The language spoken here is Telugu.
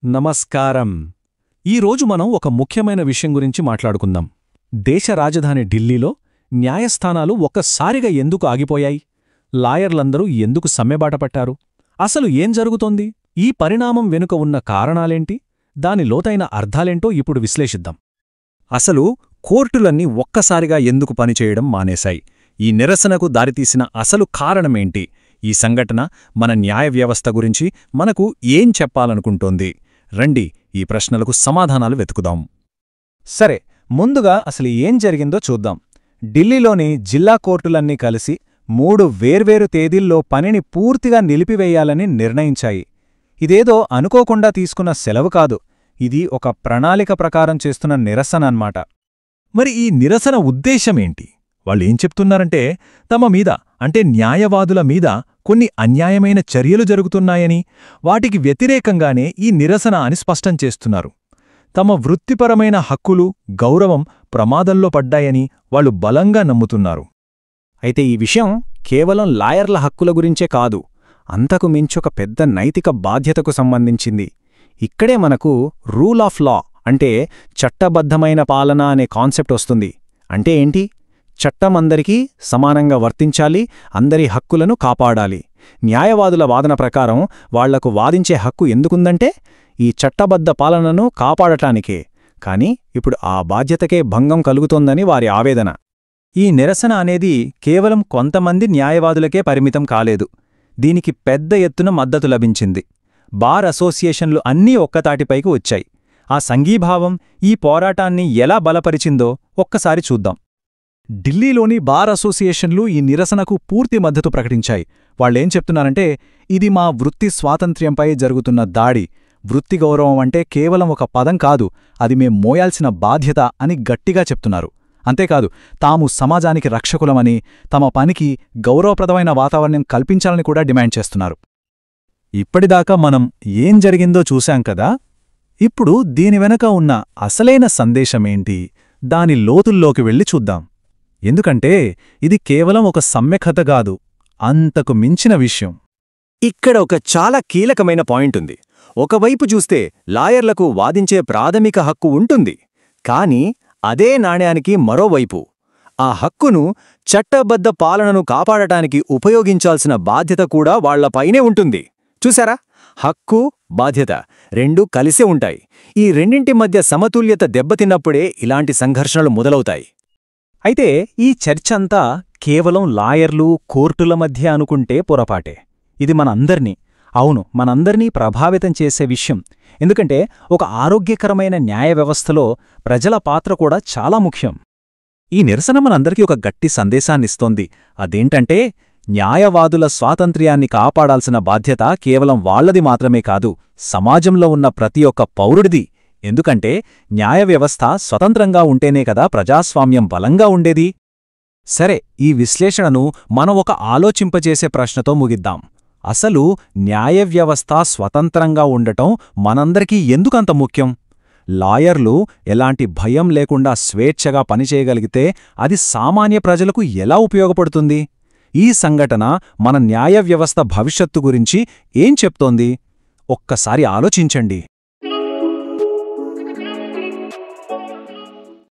నమస్కారం. ఈరోజు మనం ఒక ముఖ్యమైన విషయం గురించి మాట్లాడుకుందాం. దేశ రాజధాని ఢిల్లీలో న్యాయస్థానాలు ఒక్కసారిగా ఎందుకు ఆగిపోయాయి? లాయర్లందరూ ఎందుకు సమ్మెబాట పట్టారు? అసలు ఏం జరుగుతోంది? ఈ పరిణామం వెనుక ఉన్న కారణాలేంటి? దాని లోతైన అర్థాలేంటో ఇప్పుడు విశ్లేషిద్దాం. అసలు కోర్టులన్నీ ఒక్కసారిగా ఎందుకు పనిచేయడం మానేశాయి? ఈ నిరసనకు దారితీసిన అసలు కారణమేంటి? ఈ సంఘటన మన న్యాయ వ్యవస్థ గురించి మనకు ఏం చెప్పాలనుకుంటోంది? రండి, ఈ ప్రశ్నలకు సమాధానాలు వెతుకుదాం. సరే, ముందుగా అసలు ఏం జరిగిందో చూద్దాం. ఢిల్లీలోని జిల్లా కోర్టులన్నీ కలిసి 3 వేర్వేరు తేదీల్లో పనిని పూర్తిగా నిలిపివేయాలని నిర్ణయించాయి. ఇదేదో అనుకోకుండా తీసుకున్న సెలవు కాదు, ఇది ఒక ప్రణాళిక ప్రకారం చేస్తున్న నిరసన అన్నమాట. మరి ఈ నిరసన ఉద్దేశమేంటి? వాళ్ళేం చెప్తున్నారంటే, తమ మీద అంటే న్యాయవాదుల మీద కొన్ని అన్యాయమైన చర్యలు జరుగుతున్నాయని, వాటికి వ్యతిరేకంగానే ఈ నిరసన అని స్పష్టం చేస్తున్నారు. తమ వృత్తిపరమైన హక్కులు, గౌరవం ప్రమాదంలో పడ్డాయని వాళ్ళు బలంగా నమ్ముతున్నారు. అయితే ఈ విషయం కేవలం లాయర్ల హక్కుల గురించే కాదు, అంతకు మించొక పెద్ద నైతిక బాధ్యతకు సంబంధించింది. ఇక్కడే మనకు రూల్ ఆఫ్ లా అంటే చట్టబద్ధమైన పాలన అనే కాన్సెప్ట్ వస్తుంది. అంటే ఏంటి? చట్టం అందరికీ సమానంగా వర్తించాలి, అందరి హక్కులను కాపాడాలి. న్యాయవాదుల వాదన ప్రకారం వాళ్లకు వాదించే హక్కు ఎందుకుందంటే ఈ చట్టబద్ధ పాలనను కాపాడటానికే. కాని ఇప్పుడు ఆ బాధ్యతకే భంగం కలుగుతోందని వారి ఆవేదన. ఈ నిరసన అనేది కేవలం కొంతమంది న్యాయవాదులకే పరిమితం కాలేదు. దీనికి పెద్ద ఎత్తున మద్దతు లభించింది. బార్ అసోసియేషన్లు అన్నీ ఒక్కతాటిపైకి వచ్చాయి. ఆ సంఘీభావం ఈ పోరాటాన్ని ఎలా బలపరిచిందో ఒక్కసారి చూద్దాం. ఢిల్లీలోని బార్ అసోసియేషన్లు ఈ నిరసనకు పూర్తి మద్దతు ప్రకటించాయి. వాళ్ళేం చెప్తున్నారంటే, ఇది మా వృత్తి స్వాతంత్ర్యంపై జరుగుతున్న దాడి. వృత్తి గౌరవం అంటే కేవలం ఒక పదం కాదు, అది మేం మోయాల్సిన బాధ్యత అని గట్టిగా చెప్తున్నారు. అంతేకాదు, తాము సమాజానికి రక్షకులమని, తమ పనికి గౌరవప్రదమైన వాతావరణం కల్పించాలని కూడా డిమాండ్ చేస్తున్నారు. ఇప్పటిదాకా మనం ఏం జరిగిందో చూశాం కదా. ఇప్పుడు దీని వెనక ఉన్న అసలైన సందేశమేంటి? దాని లోతుల్లోకి వెళ్ళి చూద్దాం. ఎందుకంటే ఇది కేవలం ఒక సమ్మె కథ కాదు, అంతకు మించిన విషయం. ఇక్కడ ఒక చాలా కీలకమైన పాయింట్ ఉంది. ఒకవైపు చూస్తే లాయర్లకు వాదించే ప్రాథమిక హక్కు ఉంటుంది. కాని అదే నాణ్యానికి మరోవైపు ఆ హక్కును చట్టబద్ధ పాలనను కాపాడటానికి ఉపయోగించాల్సిన బాధ్యత కూడా వాళ్లపైనే ఉంటుంది. చూశారా? హక్కు, బాధ్యత రెండూ కలిసే ఉంటాయి. ఈ రెండింటి మధ్య సమతుల్యత దెబ్బతిన్నప్పుడే ఇలాంటి సంఘర్షణలు మొదలవుతాయి. అయితే ఈ చర్చంతా కేవలం లాయర్లు, కోర్టుల మధ్య అనుకుంటే పొరపాటే. ఇది మనందర్నీ ప్రభావితం చేసే విషయం. ఎందుకంటే ఒక ఆరోగ్యకరమైన న్యాయ వ్యవస్థలో ప్రజల పాత్ర కూడా చాలా ముఖ్యం. ఈ నిరసన మనందరికీ ఒక గట్టి సందేశాన్నిస్తోంది. అదేంటంటే, న్యాయవాదుల స్వాతంత్ర్యాన్ని కాపాడాల్సిన బాధ్యత కేవలం వాళ్లది మాత్రమే కాదు, సమాజంలో ఉన్న ప్రతి ఒక్క పౌరుడిది. ఎందుకంటే న్యాయ వ్యవస్థ స్వతంత్రంగా ఉంటేనే కదా ప్రజాస్వామ్యం బలంగా ఉండేది. సరే, ఈ విశ్లేషణను మనం ఒక ఆలోచింపజేసే ప్రశ్నతో ముగిద్దాం. అసలు న్యాయ వ్యవస్థ స్వతంత్రంగా ఉండటం మనందరికీ ఎందుకంత ముఖ్యం? లాయర్లు ఎలాంటి భయం లేకుండా స్వేచ్ఛగా పనిచేయగలిగితే అది సామాన్య ప్రజలకు ఎలా ఉపయోగపడుతుంది? ఈ సంఘటన మన న్యాయ వ్యవస్థ భవిష్యత్తు గురించి ఏం చెప్తోంది? ఒక్కసారి ఆలోచించండి.